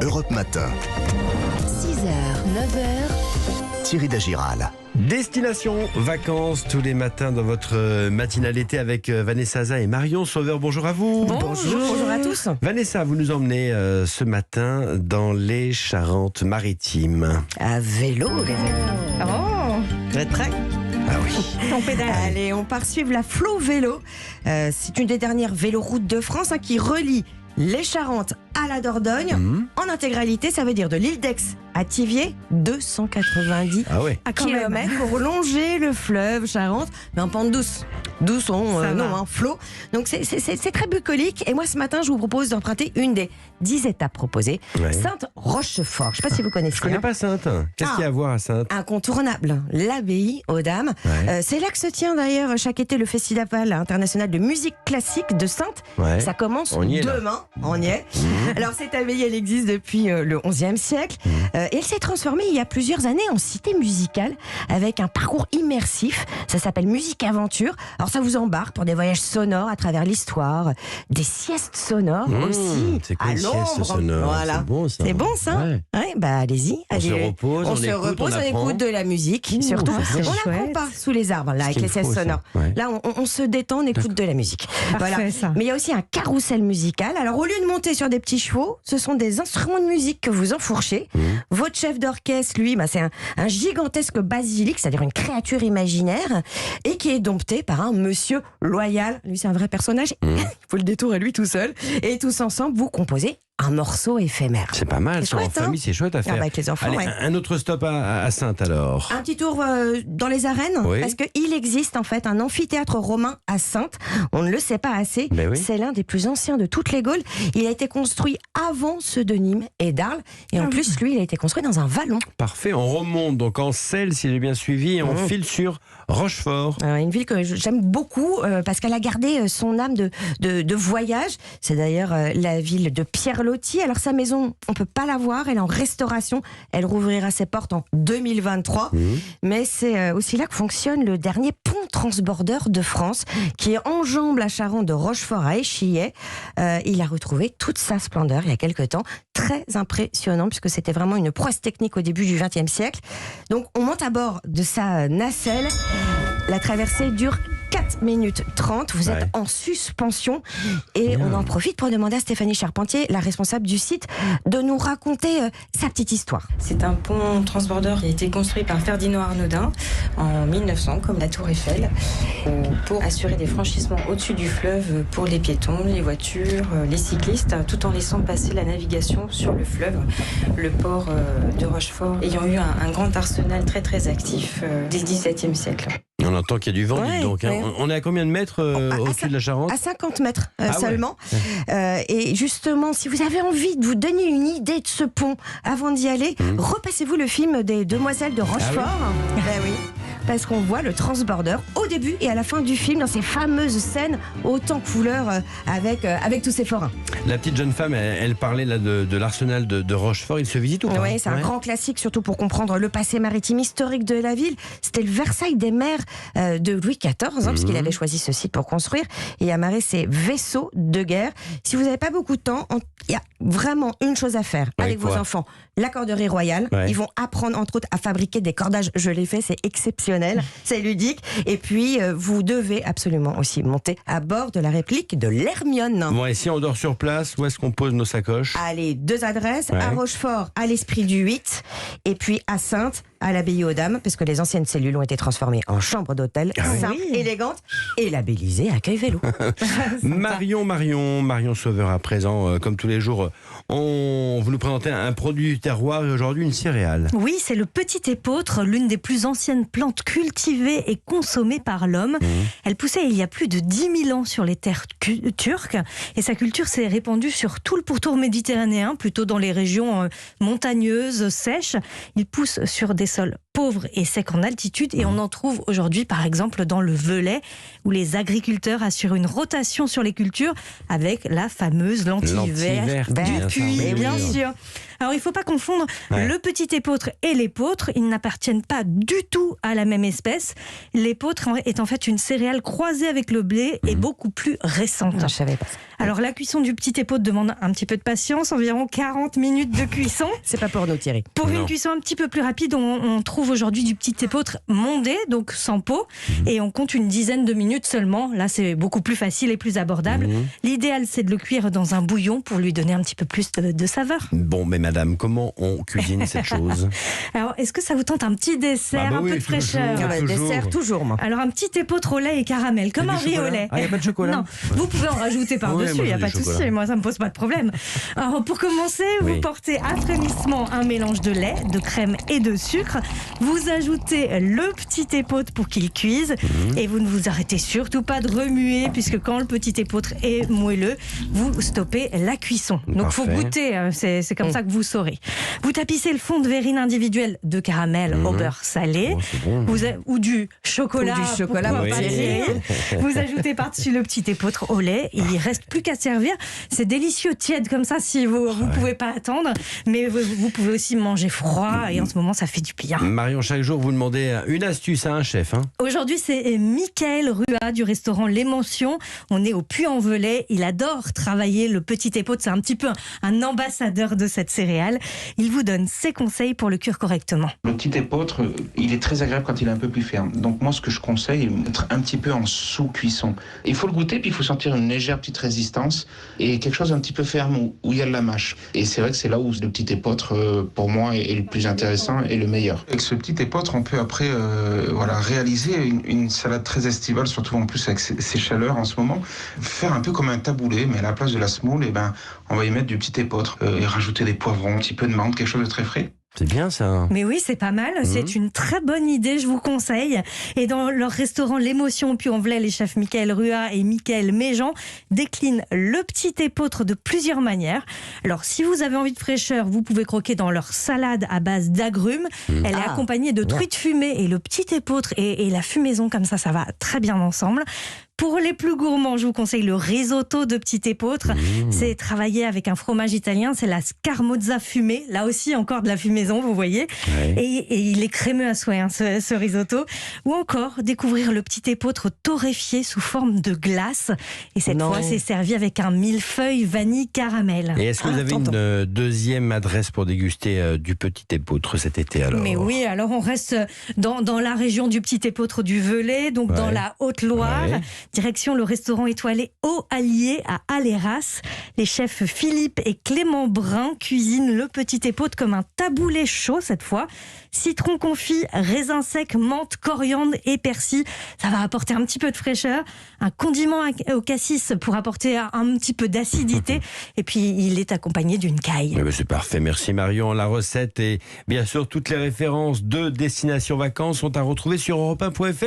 Europe Matin. 6h, 9h. Thierry Dagiral. Destination vacances tous les matins dans votre matinale été avec Vanessa Zaza et Marion Sauveur. Bonjour à vous. Bonjour à tous. Vanessa, vous nous emmenez ce matin dans les Charentes-Maritimes. À vélo, les amis. Oh, Vous êtes prêts? Ah oui. on pédale. Allez, on part suivre la Flo Vélo. C'est une des dernières véloroutes de France qui relie les Charentes à la Dordogne. En intégralité, ça veut dire de l'île d'Aix à Thiviers, 290 Ah ouais. kilomètres pour longer le fleuve Charente, mais en pente douce. Douce, flot. Donc c'est très bucolique. Et moi, ce matin, je vous propose d'emprunter une des 10 étapes proposées. Ouais. Sainte-Rochefort. Je ne sais pas si vous connaissez. Je connais pas Sainte. Qu'est-ce qu'il y a à voir à Sainte? Incontournable, l'abbaye aux Dames. Ouais. C'est là que se tient d'ailleurs chaque été le Festival international de musique classique de Sainte. Ouais. Ça commence On y est, là. demain. On y est. Alors cette abbaye, elle existe depuis le XIe siècle. Et elle s'est transformée il y a plusieurs années en cité musicale avec un parcours immersif. Ça s'appelle Musique Aventure. Alors ça vous embarque pour des voyages sonores à travers l'histoire, des siestes sonores aussi. C'est quoi à une sieste l'ombre. sonore? Voilà. C'est bon ça. C'est bon ça. Ouais. Ouais, bah allez-y. On se repose, on écoute, on apprend. écoute de la musique. Surtout, c'est on chouette. n'apprend pas sous les arbres là Ce avec qu'il les siestes faut, ça. sonores. Ouais. Là, on se détend, on écoute de la musique. Parfait, ça. Mais il y a aussi un carrousel musical. Alors au lieu de monter sur des petits chevaux, ce sont des instruments de musique que vous enfourchez. Votre chef d'orchestre, lui, c'est un gigantesque basilic, c'est-à-dire une créature imaginaire, et qui est dompté par un monsieur loyal. Lui, c'est un vrai personnage. Il faut le détour à lui tout seul. Et tous ensemble, vous composez un morceau éphémère. C'est pas mal, C'est ça, en chouette, hein? famille, c'est chouette à faire. bah, avec les enfants, Allez, ouais. un autre stop à Sainte alors. Un petit tour dans les arènes, Oui. parce qu'il existe en fait un amphithéâtre romain à Sainte. On ne le sait pas assez. Ben oui. C'est l'un des plus anciens de toutes les Gaules. Il a été construit avant ceux de Nîmes et d'Arles. Et en plus, lui, il a été construit dans un vallon. Parfait, on remonte donc en Selle, si j'ai bien suivi, et on file sur Rochefort. Une ville que j'aime beaucoup parce qu'elle a gardé son âme de voyage. C'est d'ailleurs la ville de Pierre Loti. Alors sa maison, on peut pas la voir, elle est en restauration. Elle rouvrira ses portes en 2023. Mais c'est aussi là que fonctionne le dernier pont transbordeur de France qui enjambe la Charente de Rochefort à Échillais. Il a retrouvé toute sa splendeur il y a quelque temps. Très impressionnant puisque c'était vraiment une prouesse technique au début du XXe siècle. Donc on monte à bord de sa nacelle. La traversée dure 4 minutes 30. Vous êtes en suspension. Et on en profite pour demander à Stéphanie Charpentier, la responsable du site, de nous raconter sa petite histoire. C'est un pont transbordeur qui a été construit par Ferdinand Arnaudin en 1900, comme la Tour Eiffel, pour assurer des franchissements au-dessus du fleuve pour les piétons, les voitures, les cyclistes, tout en laissant passer la navigation sur le fleuve. Le port de Rochefort ayant eu un grand arsenal très très actif dès le XVIIe siècle. On entend qu'il y a du vent, Ouais, dites donc. Hein. ouais. On est à combien de mètres au-dessus de la Charente? À 50 mètres Ah ouais. seulement. Et justement, si vous avez envie de vous donner une idée de ce pont avant d'y aller, repassez-vous le film des Demoiselles de Rochefort. Ben oui. Parce qu'on voit le transborder au début et à la fin du film dans ces fameuses scènes hautes en couleur avec tous ces forains. La petite jeune femme, elle parlait là de l'arsenal de Rochefort. Il se visite ou pas? Oui, c'est un grand classique, surtout pour comprendre le passé maritime historique de la ville. C'était le Versailles des mers de Louis XIV, puisqu'il avait choisi ce site pour construire et amarrer ses vaisseaux de guerre. Si vous n'avez pas beaucoup de temps, il y a vraiment une chose à faire avec vos enfants. La corderie royale. Ouais. Ils vont apprendre, entre autres, à fabriquer des cordages. Je l'ai fait, c'est exceptionnel, c'est ludique. Et puis, vous devez absolument aussi monter à bord de la réplique de l'Hermione. Bon, et si on dort sur place, où est-ce qu'on pose nos sacoches? Allez, 2 adresses, Ouais. à Rochefort, à l'Esprit du 8, et puis à Sainte, à l'Abbaye aux Dames, parce que les anciennes cellules ont été transformées en chambres d'hôtel, simples, élégantes, et labellisées accueil vélo. Marion Sauveur à présent, comme tous les jours, on vous nous présenter un produit du terroir et aujourd'hui une céréale. Oui, c'est le petit épeautre, l'une des plus anciennes plantes cultivées et consommées par l'homme. Elle poussait il y a plus de 10 000 ans sur les terres turques et sa culture s'est répandue sur tout le pourtour méditerranéen, plutôt dans les régions montagneuses, sèches. Il pousse sur des sols pauvres et secs en altitude et on en trouve aujourd'hui par exemple dans le Velay où les agriculteurs assurent une rotation sur les cultures avec la fameuse lentille verte verte, du bien puits, sûr. bien sûr. Alors il ne faut pas confondre Ouais. le petit épeautre et l'épeautre. Ils n'appartiennent pas du tout à la même espèce. L'épeautre est en fait une céréale croisée avec le blé et beaucoup plus récente. Je savais pas. Alors la cuisson du petit épeautre demande un petit peu de patience, environ 40 minutes de cuisson. C'est pas pour nous, Thierry. Pour Non. une cuisson un petit peu plus rapide, on trouve aujourd'hui du petit épeautre mondé, donc sans peau, et on compte une dizaine de minutes seulement. Là, c'est beaucoup plus facile et plus abordable. L'idéal, c'est de le cuire dans un bouillon pour lui donner un petit peu plus de saveur. Bon, mais madame, comment on cuisine cette chose? Alors, est-ce que ça vous tente un petit dessert, Bah un oui, peu de toujours. fraîcheur Ah bah, toujours. Dessert, toujours, moi. Alors, un petit épeautre au lait et caramel, comme Et un du riz au chocolat lait. Ah, il n'y a pas de chocolat? Non, vous pouvez en rajouter par-dessus, moi, il n'y a je pas veux de du souci, chocolat. moi ça me pose pas de problème. Alors pour commencer, Oui. vous portez à frémissement un mélange de lait, de crème et de sucre. Vous ajoutez le petit épeautre pour qu'il cuise et vous ne vous arrêtez surtout pas de remuer puisque quand le petit épeautre est moelleux, vous stoppez la cuisson. Donc il faut Parfait. goûter, c'est comme ça que vous saurez. Vous tapissez le fond de verrine individuel de caramel au beurre salé. Oh, c'est bon. Ou du chocolat. Ou du chocolat, pourquoi oui. pas, Thierry. Vous ajoutez par-dessus le petit épeautre au lait et il reste plus qu'à servir. C'est délicieux, tiède comme ça si vous pouvez pas attendre. Mais vous pouvez aussi manger froid et en ce moment ça fait du bien. Marion, chaque jour, vous demandez une astuce à un chef. Hein. Aujourd'hui, c'est Mickaël Rua du restaurant L'Émotion. On est au Puy-en-Velay. Il adore travailler le petit épeautre. C'est un petit peu un ambassadeur de cette céréale. Il vous donne ses conseils pour le cuire correctement. Le petit épeautre, il est très agréable quand il est un peu plus ferme. Donc moi, ce que je conseille, d'être un petit peu en sous-cuisson. Il faut le goûter, puis il faut sentir une légère petite résistance et quelque chose un petit peu ferme où il y a de la mâche. Et c'est vrai que c'est là où le petit épeautre, pour moi, est le plus intéressant et le meilleur. Avec ce petit épeautre, on peut après réaliser une salade très estivale, surtout en plus avec ces chaleurs en ce moment. Faire un peu comme un taboulé, mais à la place de la semoule, on va y mettre du petit épeautre et rajouter des poivrons, un petit peu de menthe, quelque chose de très frais. C'est bien ça. Mais oui, c'est pas mal. C'est une très bonne idée, je vous conseille. Et dans leur restaurant L'Émotion au Puy-en-Velay, les chefs Mickaël Rua et Mickaël Méjean déclinent le petit épeautre de plusieurs manières. Alors, si vous avez envie de fraîcheur, vous pouvez croquer dans leur salade à base d'agrumes. Elle est accompagnée de truites fumées et le petit épeautre et la fumaison, comme ça va très bien ensemble. Pour les plus gourmands, je vous conseille le risotto de petit épeautre. C'est travaillé avec un fromage italien, c'est la scamorza fumée. Là aussi, encore de la fumaison, vous voyez. Ouais. Et il est crémeux à souhait, ce risotto. Ou encore, découvrir le petit épeautre torréfié sous forme de glace. Et cette Non. fois, c'est servi avec un millefeuille vanille caramel. Et est-ce que vous avez une deuxième adresse pour déguster du petit épeautre cet été alors? Mais oui, alors on reste dans la région du petit épeautre du Velay, donc dans la Haute-Loire. Ouais. Direction le restaurant étoilé Au Allier à Aléras. Les chefs Philippe et Clément Brun cuisinent le petit épeautre comme un taboulé chaud cette fois. Citron confit, raisin sec, menthe, coriandre et persil. Ça va apporter un petit peu de fraîcheur. Un condiment au cassis pour apporter un petit peu d'acidité. Et puis il est accompagné d'une caille. Eh ben, c'est parfait, merci Marion. La recette et bien sûr toutes les références de Destination Vacances sont à retrouver sur europe1.fr.